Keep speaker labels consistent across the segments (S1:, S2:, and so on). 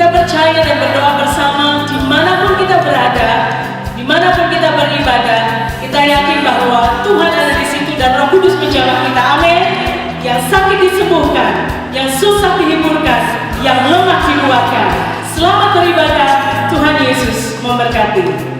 S1: kita percaya dan berdoa bersama dimanapun kita berada, dimanapun kita beribadah, kita yakin bahwa Tuhan ada di situ dan Roh Kudus menjamah kita. Amin. Yang sakit disembuhkan, yang susah dihiburkan, yang lemah dikuatkan. Selamat beribadah. Tuhan Yesus memberkati.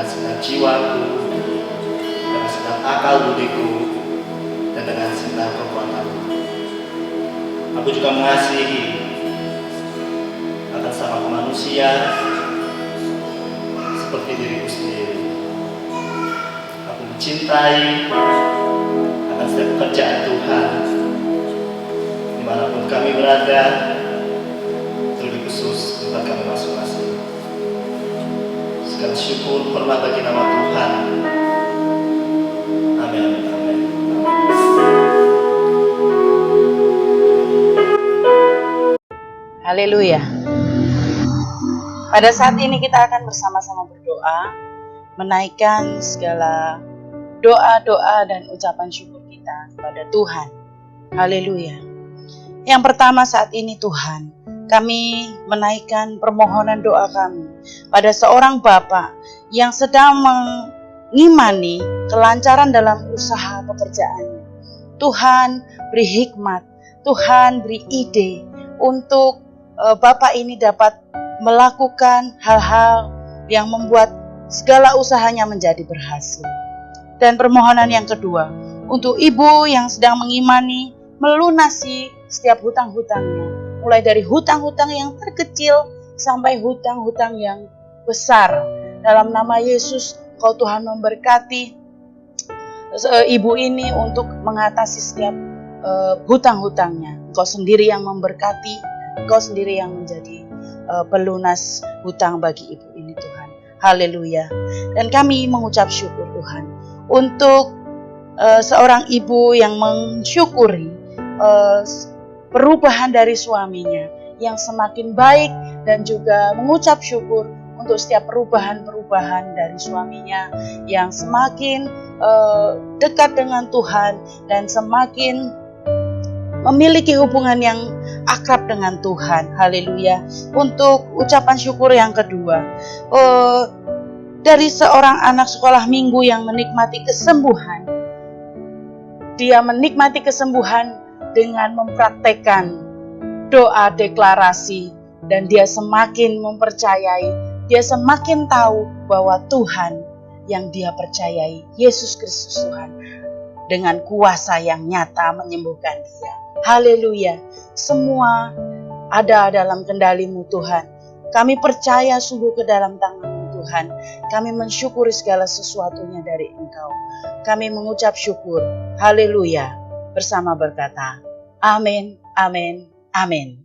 S2: segenap jiwaku, dengan segenap akal budiku, dan dengan segenap kekuatanku. Aku juga mengasihi akan sama manusia seperti diriku sendiri. Aku mencintai akan setiap pekerjaan Tuhan, dimanapun kami berada, terlebih khusus tempat kami masing-masing. Segala syukur hormat bagi nama Tuhan. Amin, amin, amin.
S3: Haleluya. Pada saat ini kita akan bersama-sama berdoa, menaikkan segala doa-doa dan ucapan syukur kita kepada Tuhan. Haleluya. Yang pertama saat ini Tuhan, kami menaikkan permohonan doa kami pada seorang Bapak yang sedang mengimani kelancaran dalam usaha pekerjaannya. Tuhan beri hikmat, Tuhan beri ide untuk Bapak ini dapat melakukan hal-hal yang membuat segala usahanya menjadi berhasil. Dan permohonan yang kedua, untuk ibu yang sedang mengimani melunasi setiap hutang-hutangnya, mulai dari hutang-hutang yang terkecil sampai hutang-hutang yang besar. Dalam nama Yesus, Kau Tuhan memberkati ibu ini untuk mengatasi setiap hutang-hutangnya. Kau sendiri yang memberkati, Kau sendiri yang menjadi pelunas hutang bagi ibu ini Tuhan. Haleluya. Dan kami mengucap syukur Tuhan untuk seorang ibu yang mensyukuri perubahan dari suaminya yang semakin baik, dan juga mengucap syukur untuk setiap perubahan-perubahan dari suaminya yang semakin dekat dengan Tuhan dan semakin memiliki hubungan yang akrab dengan Tuhan. Haleluya. Untuk ucapan syukur yang kedua, dari seorang anak sekolah minggu yang menikmati kesembuhan. Dia menikmati kesembuhan dengan mempraktekkan doa deklarasi, dan dia semakin mempercayai, dia semakin tahu bahwa Tuhan yang dia percayai, Yesus Kristus Tuhan, dengan kuasa yang nyata menyembuhkan dia. Haleluya. Semua ada dalam kendali-Mu Tuhan. Kami percaya sungguh ke dalam tangan-Mu Tuhan. Kami mensyukuri segala sesuatunya dari Engkau. Kami mengucap syukur. Haleluya. Bersama berkata, amin, amin, amin.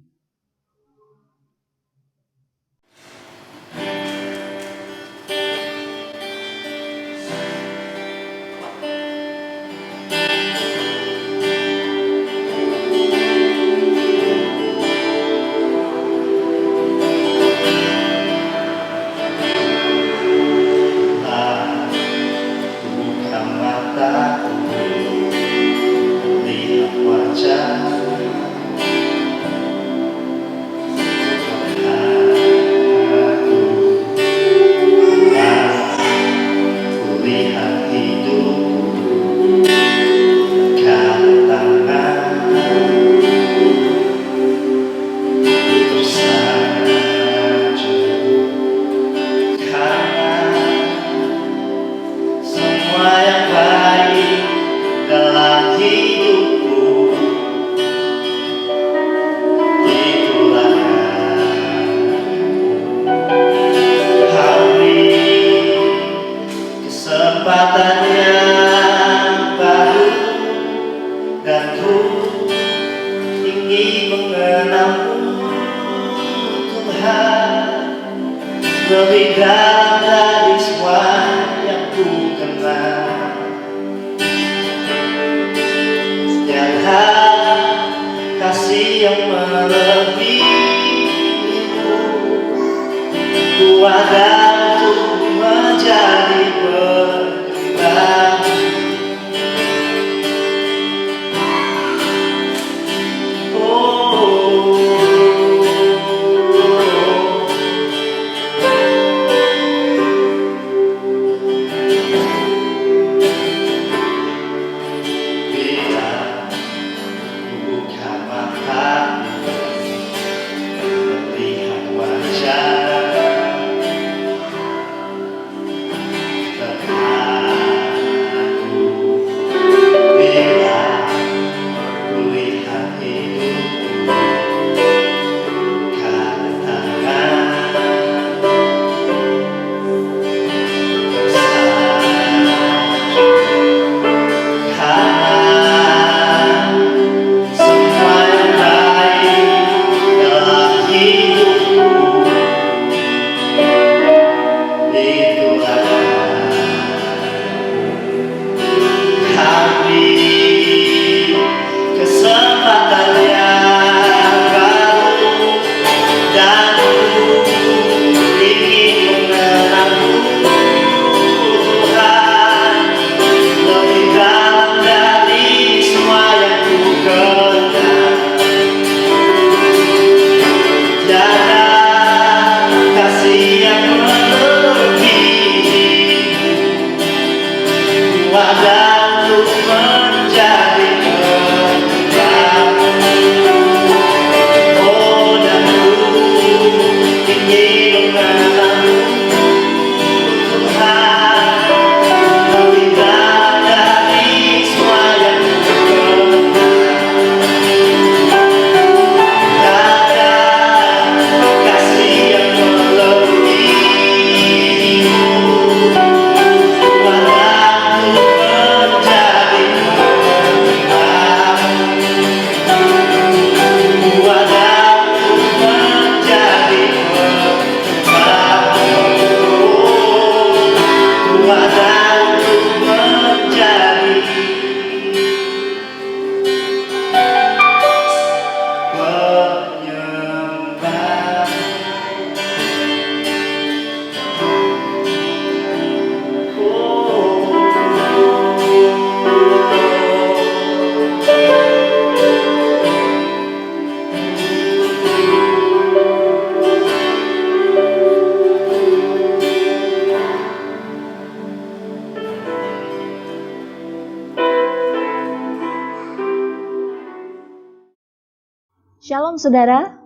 S4: Shalom saudara,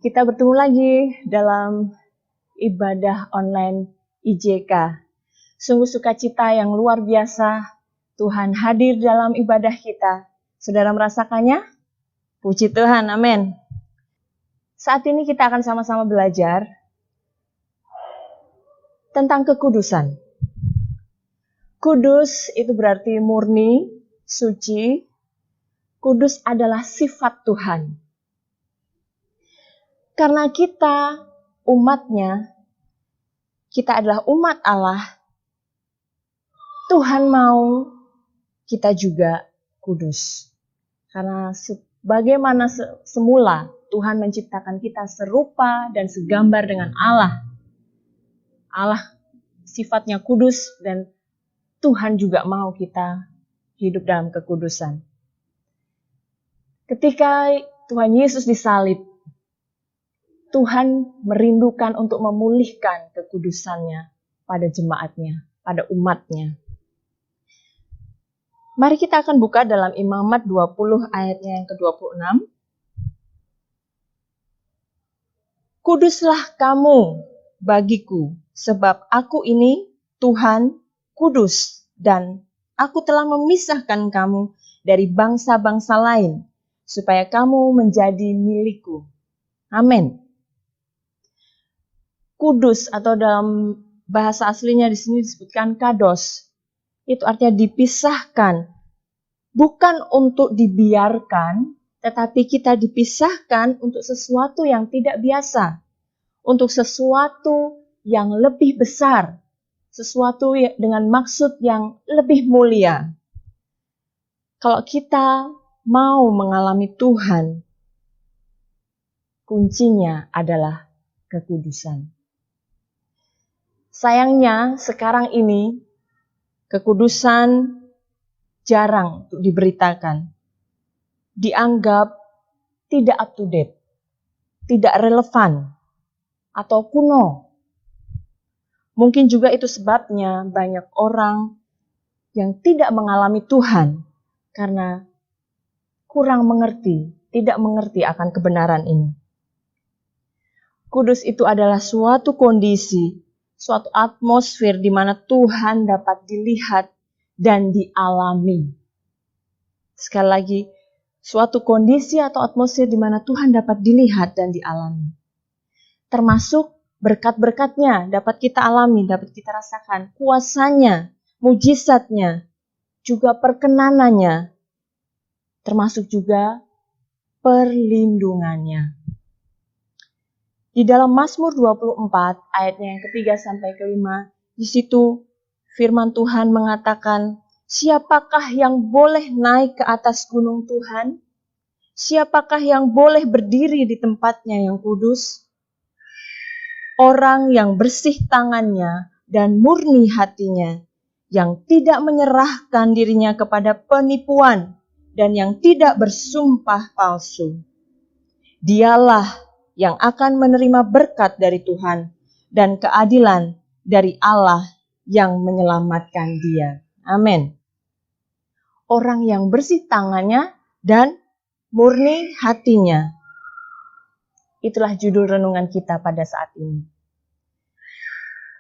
S4: kita bertemu lagi dalam ibadah online IJK. Sungguh sukacita yang luar biasa, Tuhan hadir dalam ibadah kita. Saudara merasakannya? Puji Tuhan, amin. Saat ini kita akan sama-sama belajar tentang kekudusan. Kudus itu berarti murni, suci. Kudus adalah sifat Tuhan. Karena kita umatnya, kita adalah umat Allah, Tuhan mau kita juga kudus. Karena bagaimana semula Tuhan menciptakan kita serupa dan segambar dengan Allah. Allah sifatnya kudus dan Tuhan juga mau kita hidup dalam kekudusan. Ketika Tuhan Yesus disalib, Tuhan merindukan untuk memulihkan kekudusannya pada jemaatnya, pada umatnya. Mari kita akan buka dalam Imamat 20 ayatnya yang ke-26. Kuduslah kamu bagiku, sebab aku ini Tuhan kudus, dan aku telah memisahkan kamu dari bangsa-bangsa lain, supaya kamu menjadi milikku. Amin. Kudus atau dalam bahasa aslinya di sini disebutkan kados. Itu artinya dipisahkan. Bukan untuk dibiarkan, tetapi kita dipisahkan untuk sesuatu yang tidak biasa. Untuk sesuatu yang lebih besar. Sesuatu dengan maksud yang lebih mulia. Kalau kita mau mengalami Tuhan, kuncinya adalah kekudusan. Sayangnya sekarang ini kekudusan jarang untuk diberitakan. Dianggap tidak up to date, tidak relevan, atau kuno. Mungkin juga itu sebabnya banyak orang yang tidak mengalami Tuhan karena kurang mengerti, tidak mengerti akan kebenaran ini. Kudus itu adalah suatu kondisi, suatu atmosfer di mana Tuhan dapat dilihat dan dialami. Sekali lagi, suatu kondisi atau atmosfer di mana Tuhan dapat dilihat dan dialami. Termasuk berkat-berkatnya dapat kita alami, dapat kita rasakan. Kuasanya, mujizatnya, juga perkenanannya. Termasuk juga perlindungannya. Di dalam Mazmur 24 ayatnya yang ke-3 sampai ke-5 Di situ firman Tuhan mengatakan, siapakah yang boleh naik ke atas gunung Tuhan? Siapakah yang boleh berdiri di tempatnya yang kudus? Orang yang bersih tangannya dan murni hatinya, yang tidak menyerahkan dirinya kepada penipuan dan yang tidak bersumpah palsu. Dialah yang akan menerima berkat dari Tuhan dan keadilan dari Allah yang menyelamatkan dia. Amin. Orang yang bersih tangannya dan murni hatinya. Itulah judul renungan kita pada saat ini.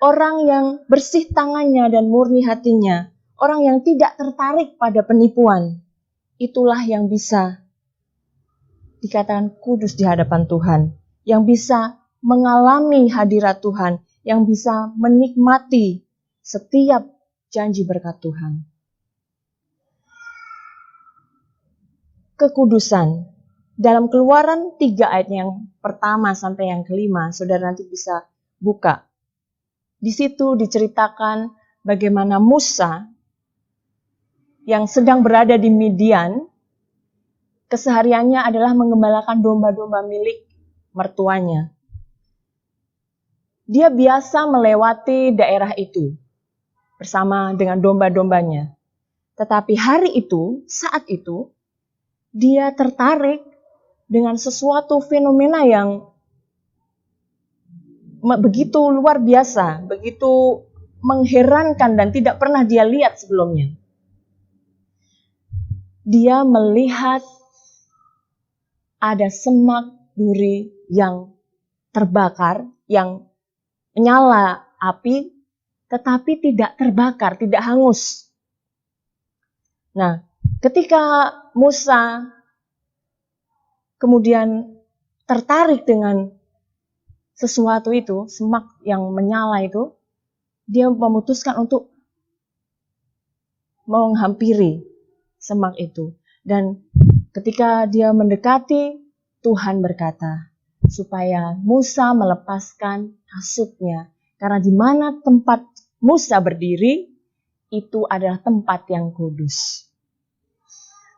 S4: Orang yang bersih tangannya dan murni hatinya, orang yang tidak tertarik pada penipuan, itulah yang bisa dikatakan kudus di hadapan Tuhan, yang bisa mengalami hadirat Tuhan, yang bisa menikmati setiap janji berkat Tuhan. Kekudusan. Dalam Keluaran 3 ayat yang pertama sampai yang kelima, saudara nanti bisa buka. Di situ diceritakan bagaimana Musa yang sedang berada di Midian, kesehariannya adalah mengembalakan domba-domba milik mertuanya. Dia biasa melewati daerah itu bersama dengan domba-dombanya. Tetapi hari itu, saat itu, dia tertarik dengan sesuatu fenomena yang begitu luar biasa, begitu mengherankan dan tidak pernah dia lihat sebelumnya. Dia melihat ada semak duri yang terbakar, yang menyala api, tetapi tidak terbakar, tidak hangus. Nah, ketika Musa kemudian tertarik dengan sesuatu itu, semak yang menyala itu, dia memutuskan untuk menghampiri semak itu. Dan ketika dia mendekati, Tuhan berkata, supaya Musa melepaskan kasutnya. Karena di mana tempat Musa berdiri, itu adalah tempat yang kudus.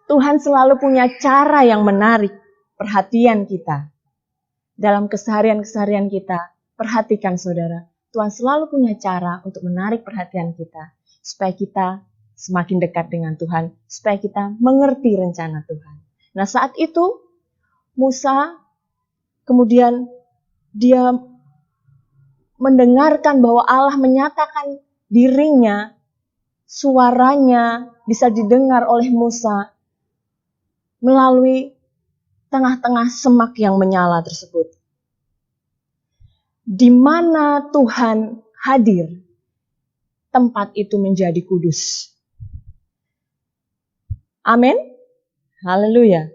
S4: Tuhan selalu punya cara yang menarik perhatian kita. Dalam keseharian-keseharian kita, perhatikan saudara, Tuhan selalu punya cara untuk menarik perhatian kita, supaya kita semakin dekat dengan Tuhan, supaya kita mengerti rencana Tuhan. Nah, saat itu, Musa kemudian dia mendengarkan bahwa Allah menyatakan dirinya, suaranya bisa didengar oleh Musa melalui tengah-tengah semak yang menyala tersebut. Di mana Tuhan hadir, tempat itu menjadi kudus. Amin. Haleluya.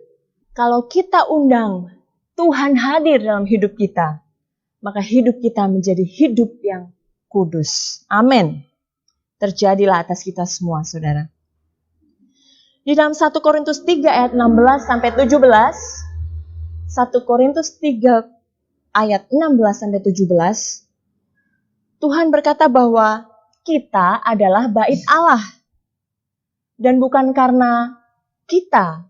S4: Kalau kita undang Tuhan hadir dalam hidup kita, maka hidup kita menjadi hidup yang kudus. Amin. Terjadilah atas kita semua, saudara. Di dalam 1 Korintus 3 ayat 16 sampai 17, 1 Korintus 3 ayat 16 sampai 17, Tuhan berkata bahwa kita adalah bait Allah. Dan bukan karena kita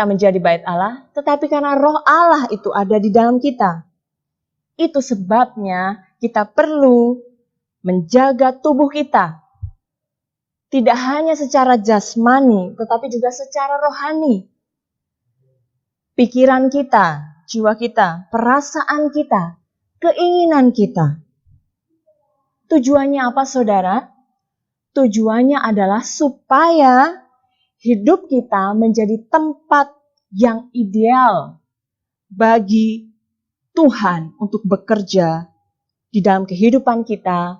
S4: menjadi bait Allah, tetapi karena roh Allah itu ada di dalam kita. Itu sebabnya kita perlu menjaga tubuh kita. Tidak hanya secara jasmani, tetapi juga secara rohani. Pikiran kita, jiwa kita, perasaan kita, keinginan kita. Tujuannya apa, saudara? Tujuannya adalah supaya hidup kita menjadi tempat yang ideal bagi Tuhan untuk bekerja di dalam kehidupan kita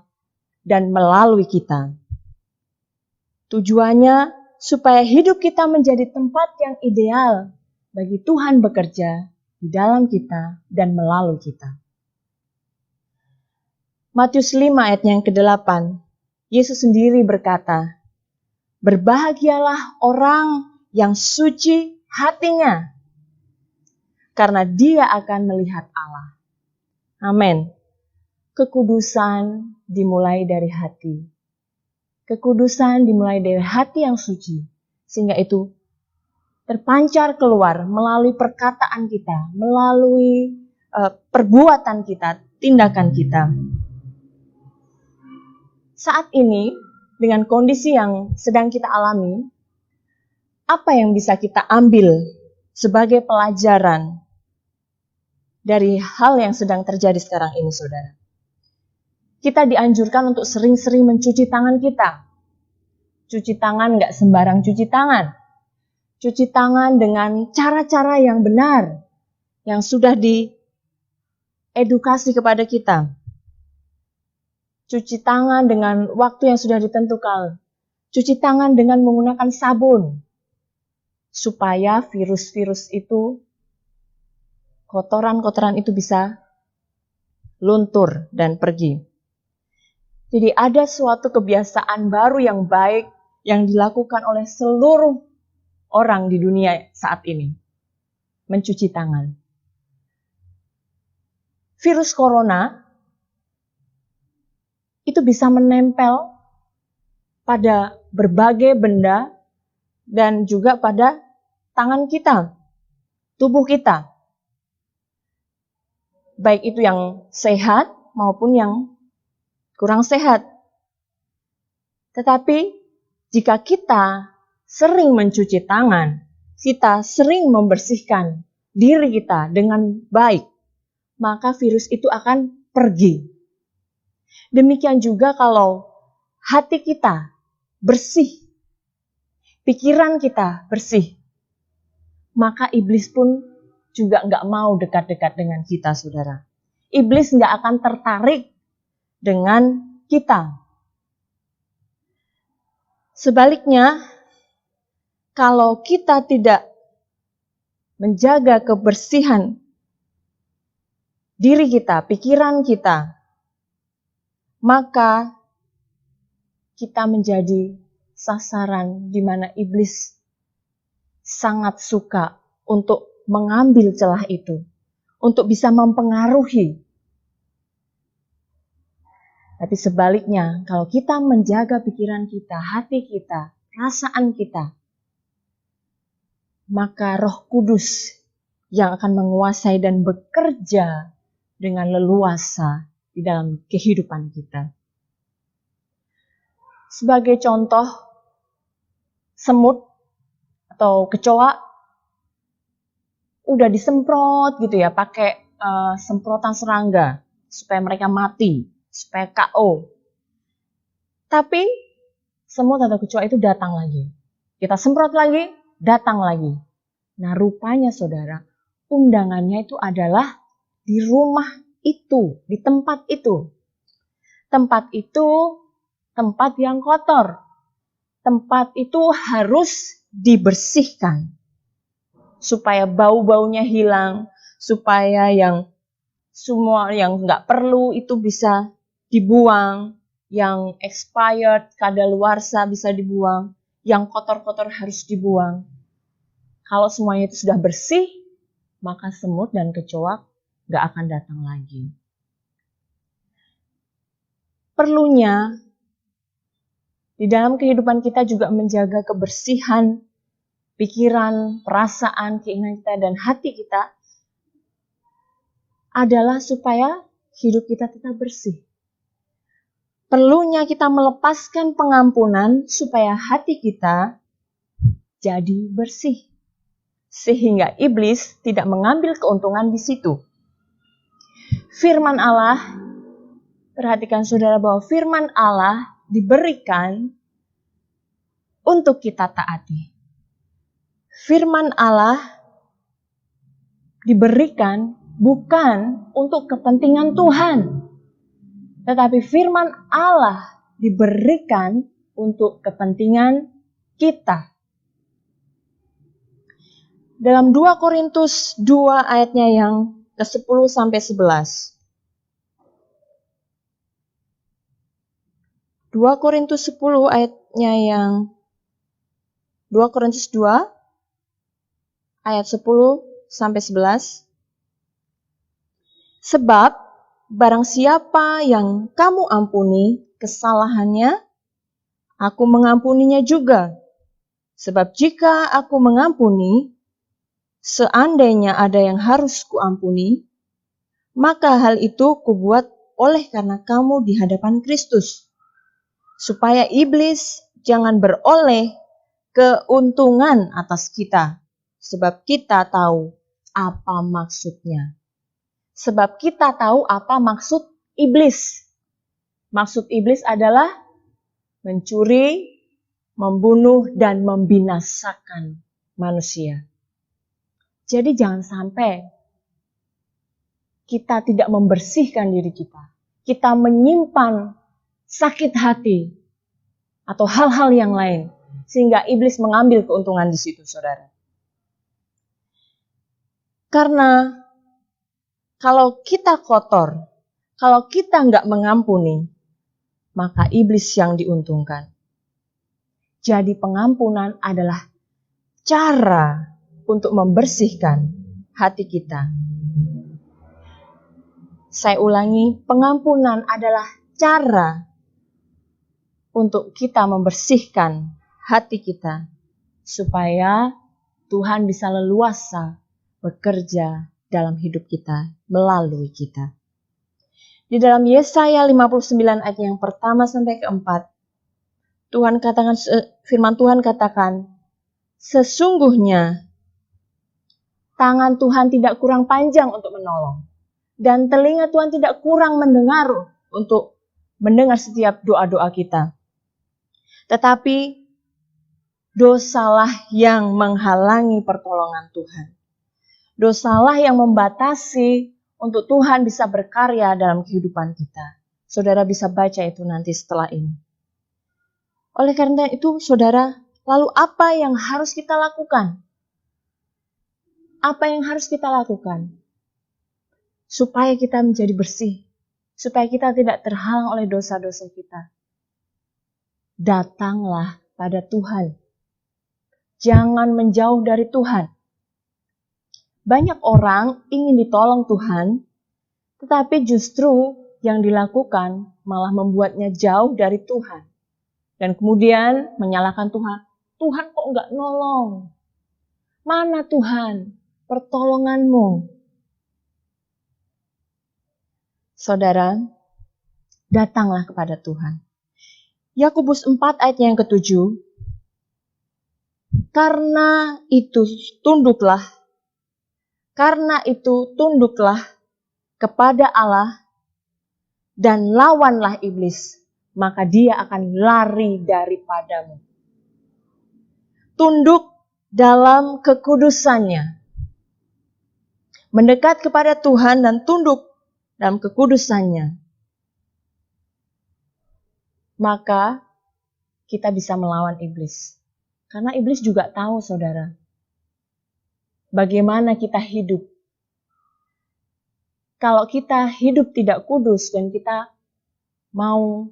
S4: dan melalui kita. Tujuannya supaya hidup kita menjadi tempat yang ideal bagi Tuhan bekerja di dalam kita dan melalui kita. Matius 5 ayat yang ke-8, Yesus sendiri berkata, berbahagialah orang yang suci hatinya, karena dia akan melihat Allah. Amin. kekudusan dimulai dari hati. Kekudusan dimulai dari hati yang suci, sehingga itu terpancar keluar melalui perkataan kita, melalui perbuatan kita, tindakan kita. Saat ini, dengan kondisi yang sedang kita alami, apa yang bisa kita ambil sebagai pelajaran dari hal yang sedang terjadi sekarang ini, saudara? Kita dianjurkan untuk sering-sering mencuci tangan kita. Cuci tangan nggak sembarang cuci tangan. Cuci tangan dengan cara-cara yang benar, yang sudah diedukasi kepada kita. Cuci tangan dengan waktu yang sudah ditentukan. Cuci tangan dengan menggunakan sabun. Supaya virus-virus itu, kotoran-kotoran itu bisa luntur dan pergi. Jadi ada suatu kebiasaan baru yang baik yang dilakukan oleh seluruh orang di dunia saat ini. Mencuci tangan. Virus corona itu bisa menempel pada berbagai benda dan juga pada tangan kita, tubuh kita. Baik itu yang sehat maupun yang kurang sehat. Tetapi jika kita sering mencuci tangan, kita sering membersihkan diri kita dengan baik, maka virus itu akan pergi. Demikian juga kalau hati kita bersih, pikiran kita bersih, maka iblis pun juga nggak mau dekat-dekat dengan kita, saudara. Iblis nggak akan tertarik dengan kita. Sebaliknya, kalau kita tidak menjaga kebersihan diri kita, pikiran kita, maka kita menjadi sasaran di mana iblis sangat suka untuk mengambil celah itu, untuk bisa mempengaruhi. Tapi sebaliknya, kalau kita menjaga pikiran kita, hati kita, perasaan kita, maka Roh Kudus yang akan menguasai dan bekerja dengan leluasa di dalam kehidupan kita. Sebagai contoh, semut atau kecoa udah disemprot gitu ya, pakai semprotan serangga supaya mereka mati, supaya KO. Tapi semut atau kecoa itu datang lagi. Kita semprot lagi, datang lagi. Nah, rupanya saudara, undangannya itu adalah di rumah itu, di tempat itu. Tempat itu tempat yang kotor. Tempat itu harus dibersihkan. Supaya bau-baunya hilang, supaya yang semua yang nggak perlu itu bisa dibuang, yang expired, kadaluarsa bisa dibuang, yang kotor-kotor harus dibuang. Kalau semuanya itu sudah bersih, maka semut dan kecoa nggak akan datang lagi. Perlunya di dalam kehidupan kita juga menjaga kebersihan pikiran, perasaan, keinginan kita, dan hati kita adalah supaya hidup kita tetap bersih. Perlunya kita melepaskan pengampunan supaya hati kita jadi bersih. Sehingga iblis tidak mengambil keuntungan di situ. Firman Allah, perhatikan saudara bahwa firman Allah diberikan untuk kita taati. Firman Allah diberikan bukan untuk kepentingan Tuhan, tetapi firman Allah diberikan untuk kepentingan kita. Dalam 2 Korintus 2 ayatnya yang ke-10 sampai 11. 2 Korintus 10 ayatnya yang 2 Korintus 2 ayat 10 sampai 11. Sebab barang siapa yang kamu ampuni kesalahannya, aku mengampuninya juga. Sebab jika aku mengampuni, seandainya ada yang harus kuampuni, maka hal itu kubuat oleh karena kamu di hadapan Kristus, supaya iblis jangan beroleh keuntungan atas kita, sebab kita tahu apa maksudnya. Sebab kita tahu apa maksud iblis. Maksud iblis adalah mencuri, membunuh, dan membinasakan manusia. Jadi jangan sampai kita tidak membersihkan diri kita. Kita menyimpan sakit hati atau hal-hal yang lain, sehingga iblis mengambil keuntungan di situ, saudara. Karena kalau kita kotor, kalau kita nggak mengampuni, maka iblis yang diuntungkan. Jadi pengampunan adalah cara untuk membersihkan hati kita. Saya ulangi, pengampunan adalah cara untuk kita membersihkan hati kita, supaya Tuhan bisa leluasa bekerja dalam hidup kita, melalui kita. Di dalam Yesaya 59 ayat yang pertama sampai keempat, firman Tuhan katakan, sesungguhnya tangan Tuhan tidak kurang panjang untuk menolong, dan telinga Tuhan tidak kurang mendengar untuk mendengar setiap doa-doa kita. Tetapi dosalah yang menghalangi pertolongan Tuhan. Dosalah yang membatasi untuk Tuhan bisa berkarya dalam kehidupan kita. Saudara bisa baca itu nanti setelah ini. Oleh karena itu, saudara, lalu apa yang harus kita lakukan? Apa yang harus kita lakukan? Supaya kita menjadi bersih. Supaya kita tidak terhalang oleh dosa-dosa kita. Datanglah pada Tuhan. Jangan menjauh dari Tuhan. Banyak orang ingin ditolong Tuhan, tetapi justru yang dilakukan malah membuatnya jauh dari Tuhan. Dan kemudian menyalahkan Tuhan. Tuhan kok enggak nolong? Mana Tuhan pertolonganmu? Saudara, datanglah kepada Tuhan. Yakobus 4 ayat yang ke-7. Karena itu tunduklah kepada Allah dan lawanlah iblis, maka dia akan lari daripadamu. Tunduk dalam kekudusannya. Mendekat kepada Tuhan dan tunduk dalam kekudusannya. Maka kita bisa melawan iblis. Karena iblis juga tahu, saudara, bagaimana kita hidup. Kalau kita hidup tidak kudus dan kita mau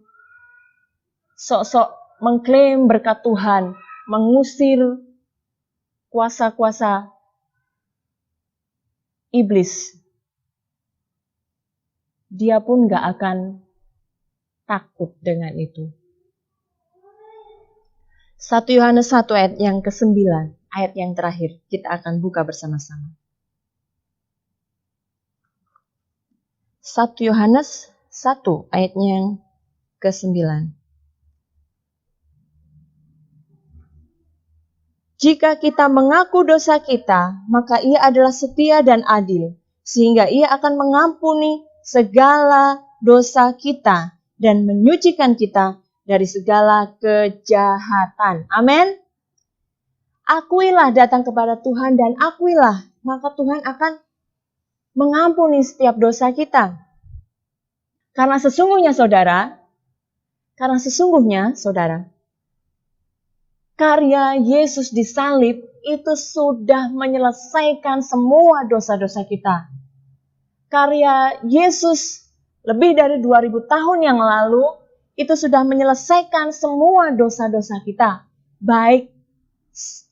S4: sok-sok mengklaim berkat Tuhan, mengusir kuasa-kuasa iblis, dia pun gak akan takut dengan itu. 1 Yohanes 1 ayat yang ke-9, ayat yang terakhir, kita akan buka bersama-sama. 1 Yohanes 1 ayat yang ke-9. Jika kita mengaku dosa kita, maka Ia adalah setia dan adil, sehingga Ia akan mengampuni segala dosa kita dan menyucikan kita dari segala kejahatan. Amin. Akuilah datang kepada Tuhan dan akuilah, maka Tuhan akan mengampuni setiap dosa kita. Karena sesungguhnya saudara, karya Yesus di salib itu sudah menyelesaikan semua dosa-dosa kita. Karya Yesus lebih dari 2000 tahun yang lalu itu sudah menyelesaikan semua dosa-dosa kita. Baik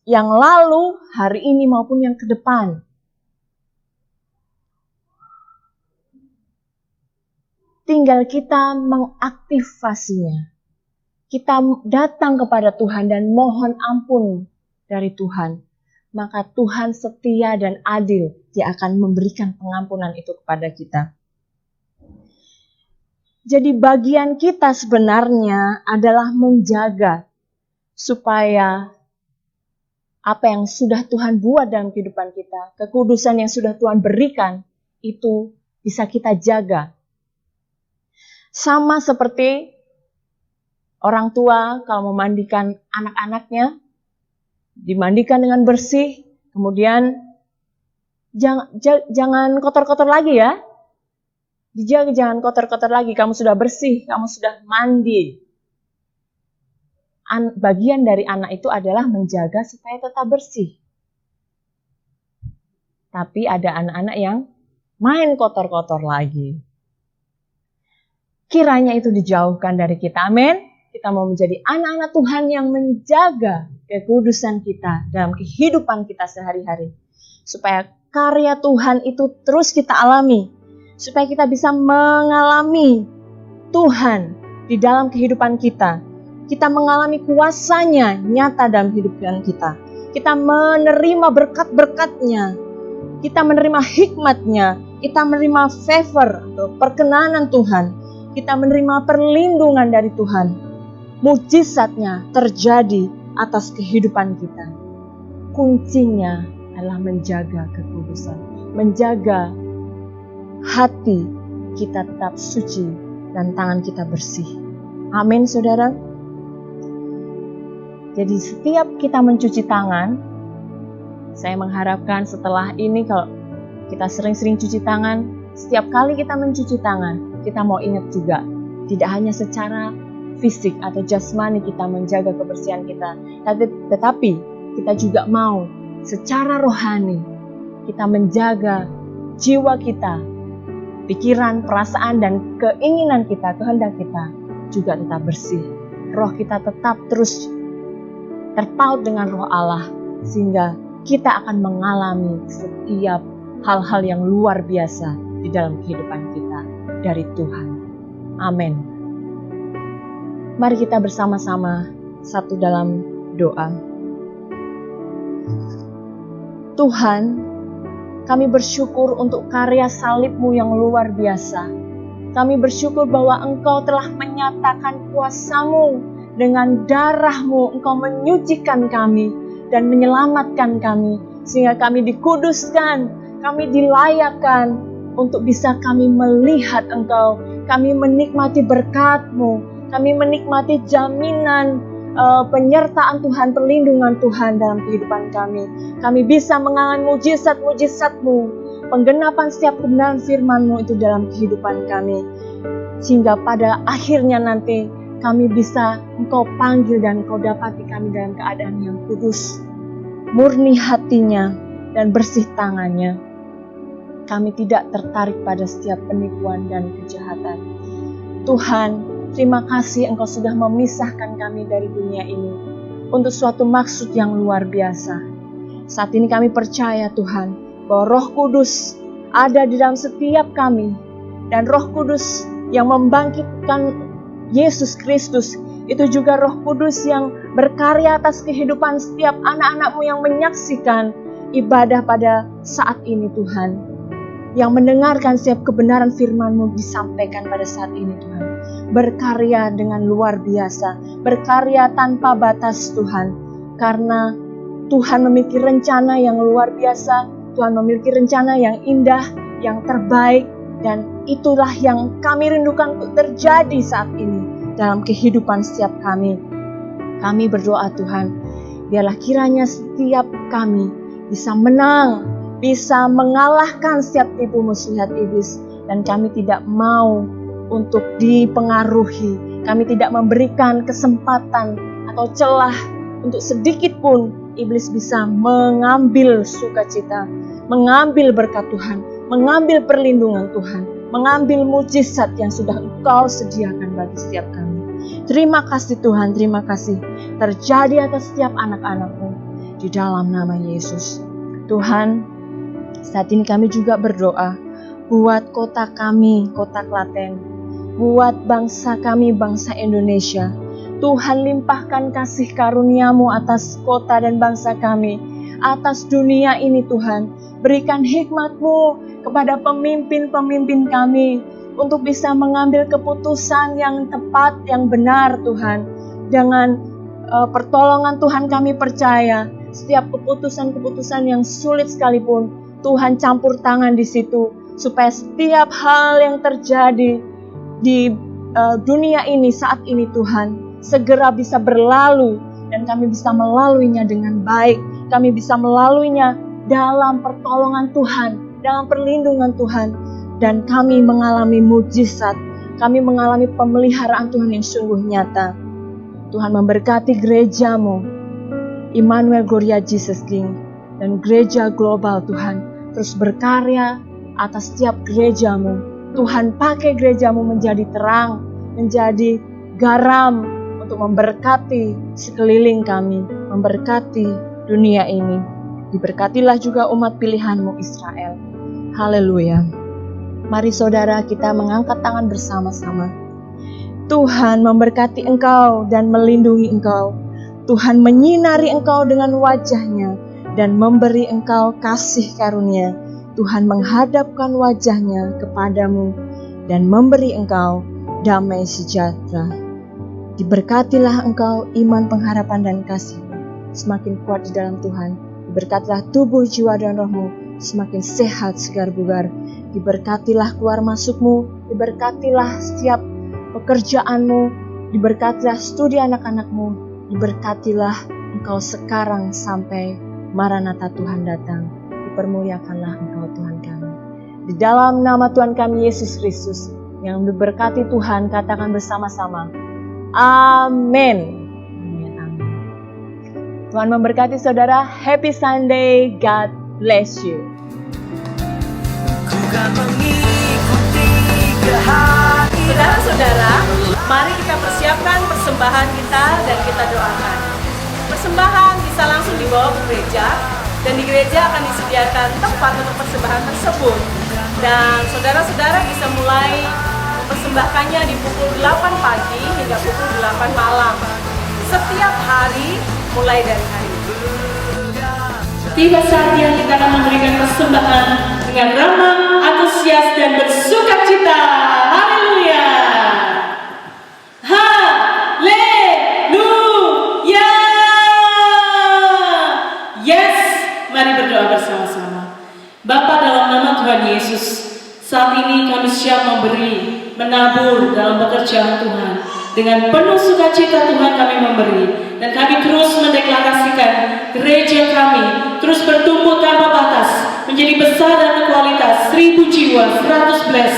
S4: yang lalu, hari ini maupun yang ke depan. tinggal kita mengaktifasinya. Kita datang kepada Tuhan dan mohon ampun dari Tuhan. Maka Tuhan setia dan adil. Dia akan memberikan pengampunan itu kepada kita. Jadi bagian kita sebenarnya adalah menjaga supaya apa yang sudah Tuhan buat dalam kehidupan kita, kekudusan yang sudah Tuhan berikan, itu bisa kita jaga. Sama seperti orang tua kalau memandikan anak-anaknya, dimandikan dengan bersih, kemudian jangan kotor-kotor lagi ya. Dijaga jangan kotor-kotor lagi, kamu sudah bersih, kamu sudah mandi. Bagian dari anak itu adalah menjaga supaya tetap bersih. Tapi ada anak-anak yang main kotor-kotor lagi. Kiranya itu dijauhkan dari kita, amin. Kita mau menjadi anak-anak Tuhan yang menjaga kekudusan kita dalam kehidupan kita sehari-hari. Supaya karya Tuhan itu terus kita alami. Supaya kita bisa mengalami Tuhan di dalam kehidupan kita. Kita mengalami kuasanya nyata dalam kehidupan kita. Kita menerima berkat-berkatnya. Kita menerima hikmatnya. Kita menerima favor atau perkenanan Tuhan. Kita menerima perlindungan dari Tuhan. Mujizatnya terjadi atas kehidupan kita. Kuncinya adalah menjaga kekudusan. Menjaga hati kita tetap suci dan tangan kita bersih. Amin, saudara. Jadi setiap kita mencuci tangan, saya mengharapkan setelah ini kalau kita sering-sering cuci tangan, setiap kali kita mencuci tangan, kita mau ingat juga, tidak hanya secara fisik atau jasmani kita menjaga kebersihan kita, tetapi kita juga mau secara rohani kita menjaga jiwa kita, pikiran, perasaan, dan keinginan kita, kehendak kita juga tetap bersih. Roh kita tetap terus terpaut dengan roh Allah, sehingga kita akan mengalami setiap hal-hal yang luar biasa di dalam kehidupan kita dari Tuhan. Amin. Mari kita bersama-sama satu dalam doa. Tuhan, kami bersyukur untuk karya salib-Mu yang luar biasa. Kami bersyukur bahwa Engkau telah menyatakan kuasa-Mu. Dengan darah-Mu Engkau menyucikan kami dan menyelamatkan kami. Sehingga kami dikuduskan, kami dilayakkan untuk bisa kami melihat Engkau. Kami menikmati berkat-Mu, kami menikmati jaminan penyertaan Tuhan, perlindungan Tuhan dalam kehidupan kami. Kami bisa mengalami mujizat-mujizat-Mu, penggenapan setiap kebenaran firman-Mu itu dalam kehidupan kami. Sehingga pada akhirnya nanti kami bisa Engkau panggil dan Engkau dapati kami dalam keadaan yang kudus, murni hatinya dan bersih tangannya. Kami tidak tertarik pada setiap penipuan dan kejahatan. Tuhan, terima kasih Engkau sudah memisahkan kami dari dunia ini untuk suatu maksud yang luar biasa. Saat ini kami percaya Tuhan bahwa Roh Kudus ada di dalam setiap kami, dan Roh Kudus yang membangkitkan Yesus Kristus itu juga Roh Kudus yang berkarya atas kehidupan setiap anak-anak-Mu yang menyaksikan ibadah pada saat ini Tuhan, yang mendengarkan setiap kebenaran firman-Mu disampaikan pada saat ini Tuhan. Berkarya dengan luar biasa, berkarya tanpa batas Tuhan, karena Tuhan memiliki rencana yang luar biasa, Tuhan memiliki rencana yang indah, yang terbaik, dan itulah yang kami rindukan untuk terjadi saat ini dalam kehidupan setiap kami. Kami berdoa Tuhan, biarlah kiranya setiap kami bisa menang, bisa mengalahkan setiap tipu muslihat iblis, dan kami tidak mau untuk dipengaruhi. Kami tidak memberikan kesempatan atau celah untuk sedikit pun iblis bisa mengambil sukacita, mengambil berkat Tuhan, mengambil perlindungan Tuhan, mengambil mujizat yang sudah Engkau sediakan bagi setiap kami. Terima kasih Tuhan, terima kasih terjadi atas setiap anak-anak-Mu di dalam nama Yesus. Tuhan, saat ini kami juga berdoa buat kota kami, kota Klaten. buat bangsa kami, bangsa Indonesia. Tuhan, limpahkan kasih karunia-Mu atas kota dan bangsa kami, atas dunia ini Tuhan. Berikan hikmat-Mu kepada pemimpin-pemimpin kami untuk bisa mengambil keputusan yang tepat, yang benar Tuhan. Dengan pertolongan Tuhan kami percaya, setiap keputusan-keputusan yang sulit sekalipun, Tuhan campur tangan di situ, supaya setiap hal yang terjadi di dunia ini saat ini Tuhan, segera bisa berlalu dan kami bisa melaluinya dengan baik. Kami bisa melaluinya dalam pertolongan Tuhan, dalam perlindungan Tuhan, dan kami mengalami mujizat, kami mengalami pemeliharaan Tuhan yang sungguh nyata. Tuhan memberkati gereja-Mu, Immanuel Gloria Jesus King, dan gereja global Tuhan, terus berkarya atas setiap gereja-Mu. Tuhan, pakai gereja-Mu menjadi terang, menjadi garam untuk memberkati sekeliling kami, memberkati dunia ini. Diberkatilah juga umat pilihan-Mu Israel. Haleluya. Mari saudara, kita mengangkat tangan bersama-sama. Tuhan memberkati engkau dan melindungi engkau. Tuhan menyinari engkau dengan wajah-Nya dan memberi engkau kasih karunia. Tuhan menghadapkan wajah-Nya kepadamu dan memberi engkau damai sejahtera. Diberkatilah engkau iman, pengharapan, dan kasih semakin kuat di dalam Tuhan. Diberkatilah tubuh, jiwa, dan rohmu semakin sehat, segar bugar. Diberkatilah keluar masukmu, diberkatilah setiap pekerjaanmu, diberkatilah studi anak-anakmu, diberkatilah engkau sekarang sampai Maranatha Tuhan datang. Dipermuliakanlah engkau Tuhan kami. Di dalam nama Tuhan kami Yesus Kristus yang diberkati Tuhan, katakan bersama-sama, amin. Amin, amin. Tuhan memberkati saudara. Happy Sunday. God bless you.
S1: Saudara-saudara, mari kita persiapkan persembahan kita dan kita doakan. Persembahan bisa langsung dibawa ke gereja, dan di gereja akan disediakan tempat untuk persembahan tersebut. Dan saudara-saudara bisa mulai mempersembahkannya di pukul 8 pagi hingga pukul 8 malam. Setiap hari mulai dari hari ini. Tiba saatnya kita akan memberikan persembahan dengan ramah, antusias, dan bersukacita. Haleluya! Haleluya! Yes! Mari berdoa bersama-sama. Bapa, dalam nama Tuhan Yesus, saat ini kami siap memberi, menabur dalam pekerjaan Tuhan. Dengan penuh sukacita Tuhan kami memberi, dan kami terus mendeklarasikan gereja kami terus bertumbuh tanpa batas, menjadi besar dan berkualitas, 1000 jiwa, 100 bless,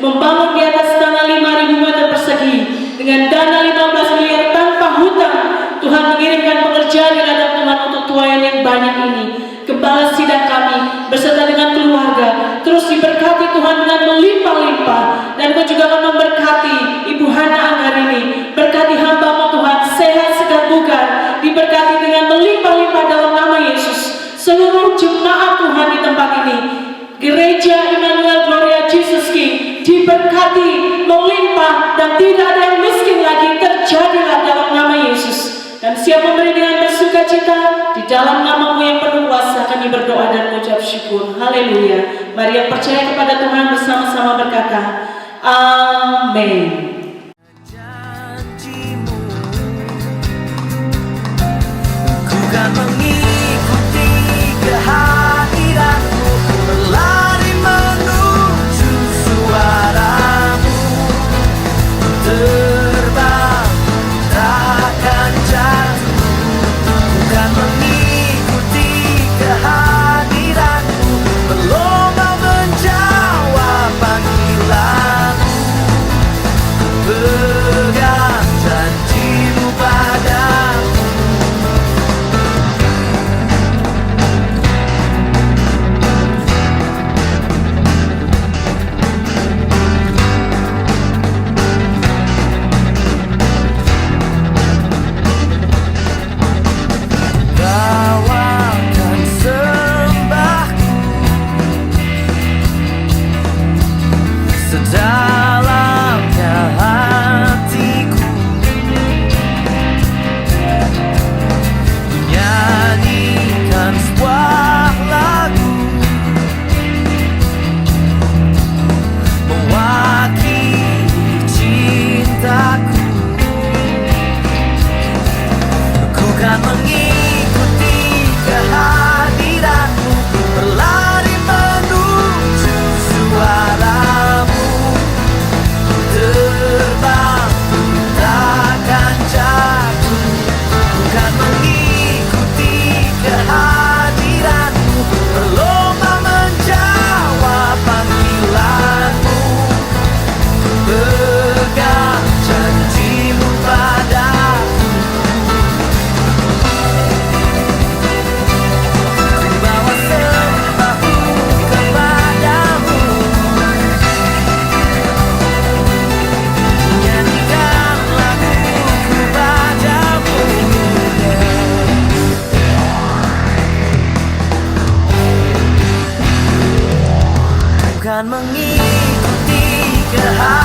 S1: membangun di atas tanah 5.000 meter persegi dengan dana 15 miliar tanpa hutang. Tuhan mengirimkan pekerjaan di ladang Tuhan untuk tuayan yang banyak ini. Gembala sidang kami beserta dengan keluarga terus diberkati Tuhan dengan melimpah-limpah, dan Kau juga akan memberkati Ibu Hana Anggarini. Berkati hamba-Mu Tuhan, sehat, segar, bugar, diberkati dengan melimpah-limpah dalam nama Yesus. Seluruh jemaat Tuhan di tempat ini, Gereja Immanuel Gloria Jesus King, diberkati, melimpah, dan tidak ada yang miskin lagi. Terjadilah dalam nama Yesus. Dan siap memberi dengan bersukacita di dalam nama-Mu yang penuh kuasa. Kami berdoa dan mengucap syukur. Haleluya. Mari yang percaya kepada Tuhan bersama-sama berkata, amin.
S5: Ku kan mengikuti kehadiran-Mu, berlari menuju suara-Mu, terbang takkan jatuh. Ku kan mengikuti kehadiran-Mu, berlomba menjawab panggilan-Mu, pegang janji-Mu padaku. bukan mengikuti kehadiranmu, berlari menuju suaramu, terbang takkan jatuh, bukan mengikuti kehadiranmu, berlomba menjawab panggilanmu, pegang janjimu padaku. Bawa sembahku kepadamu, nyanyikan laguku padamu. Bukan mengikuti kehadiranmu,